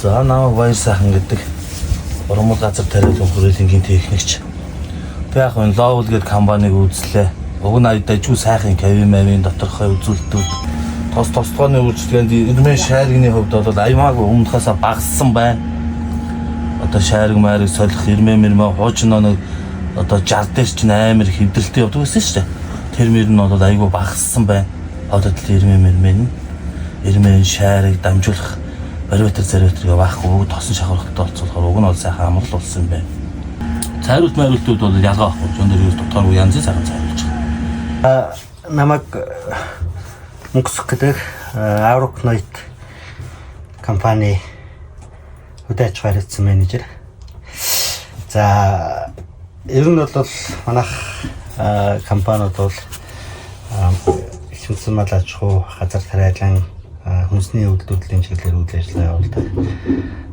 За намайг Баяр сайхан гэдэг Урмаг газар тариалан хүрээлэнгийн техникч. Би яг энэ Lowell гэдэг компанийг үүслээ. Уг нь дажгүй сайхан кавимавийн доторхой үзүүлэлтүүд тосгооны үйлчлэгээнд ирмэн шааргны хувьд бол аймаагүй өмнөхөөсөө багассан байна. Одоо шаарг маарыг солих ирмэн хуучин нэг одоо 60 дээр ч амар хэвдэлтэй явдаг байсан шүү дээ. Тэр мөр нь бол айгүй багассан байна. Одоо л ирмэн шаарыг дамжуулах бариметр зэрэгтрийг байхгүй тосон шахаврахтай болцоолохоор уг нь бол сайхан амрал болсон юм байна. Цайруулт майруултууд бол ялгаа байхгүй. Зүүн дээр юу дотор янзын сайхан цайруулж байгаа. Намайг Мөнгөсөх гэдэг Аврокноит компани хөдөө аж ахуйн харилцан менежер. За ер нь бол манайх компаниуд бол хэмжсэн мал аж ахуй газар тариалан хүнсний үйлдвэрлэлийн чиглэлээр үйл ажиллагаа явуулдаг.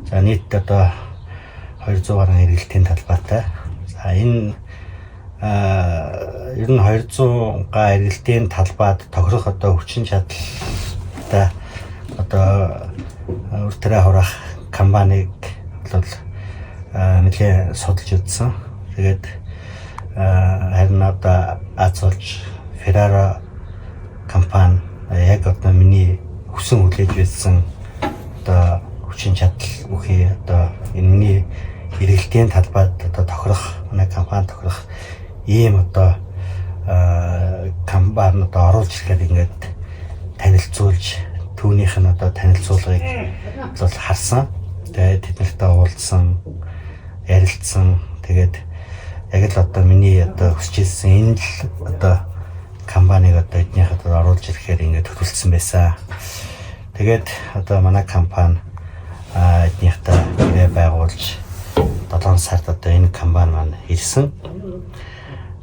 За нийт одоо 200 гаруй эргэлтийн талбайтай. За энэ ер нь 200 га эргэлтийн талбайд тохирох одоо хүчин чадалтай одоо уртраа хурах компанийг бол нэлээд судалж үзсэн. Тэгээд харин одоо Азолж Ferrara компани яг одоо миний хүсэн хүлээж байсан одоо хүчин чадал бүхий одоо энэний эргэлтийн талбайд одоо тохирох манай компани тохирох ийм одоо компани одоо оруулж ирэхэд ингээд танилцуулж түүнийх нь одоо танилцуулгыг бол харсан. Тэгээд тэднэртэй уулзсан, ярилцсан. Тэгээд яг л одоо миний одоо хүсэж ирсэн энэ л одоо компаниг одоо эднийхэд оруулж ирэхээр ингээд төлөвлөсөн байсан. Тэгээд одоо манай компани эднийхтэй нэрээ байгуулж 7 сард одоо энэ компани маань ирсэн.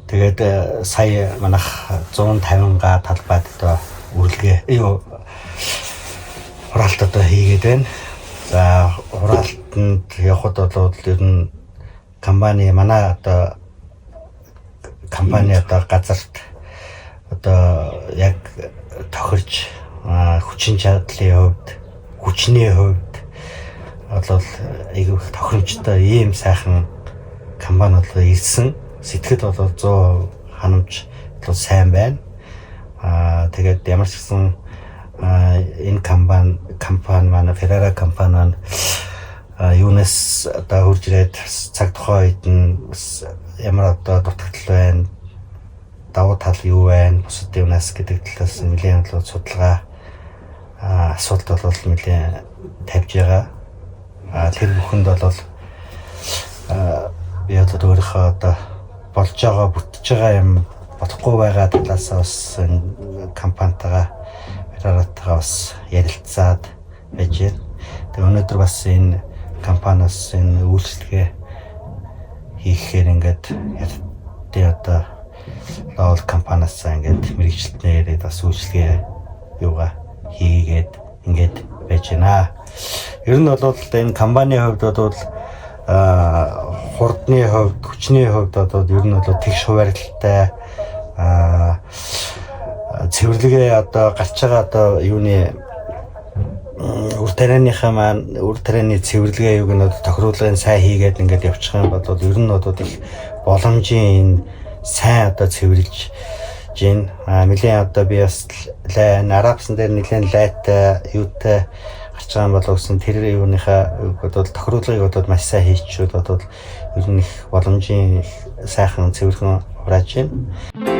Тэгээд сая манайх 150 га талбайд одоо үргэлгээ хураалт одоо хийгээд байна. За хураалтанд явхад бол ер нь компани манай одоо компани одоо газарт одоо яг тохирж хүчин чадлын хувьд хүчний хувьд бол айгүй тохиромжтой ийм сайхан компани бол ирсэн. Сэтгэл бол 100% ханамж бол сайн байна. Тэгээд ямар ч гэсэн энэ компани манай Ferrara компани маань юунаас одоо хурж ирээд цаг тухайн үед нь ямар одоо дутагдал байна, давуу тал юу байна, бусад юунаас гэдэг талаас нэлээд бол судалгаа асуулт бол нэлээд тавьж байгаа. Тэр бүхэнд бол би одоо өөрийнхөө одоо болж байгаа бүтэж байгаа юм бодохгүй байгаа талаас бас компанитайгаа Ferrara-тайгаа бас ярилцаад байж байна. Тэгээ өнөөдөр бас энэ компаниас энэ үйлчлэгээ хийхээр ингээд одоо Lowell компаниас ингээд мэрэгчлэнээр бас үйлчлэгээ юугаа хийгээд ингээд байж байна. Ер нь бол энэ компанийн хувьд бол хурдны хувьд, хүчний хувьд одоо ер нь бол тэгш хуваарлалтай цэвэрлэгээ одоо гарч байгаа одоо юуны үр тарианы цэвэрлэгээ юуг нь тохируулгын сайн хийгээд ингээд явчих юм бол ер нь бол их боломжийн сайн одоо цэвэрлж гин нэлээд одоо би бас арабсан дээр нэлээд лайтай юутай гарч байгаа юм болов гэсэн тэр юуныхаа бол тохируулгыг бол маш сайн хийчихвэл бол ер нь их боломжийн сайхан цэвэрхэн хурааж байна.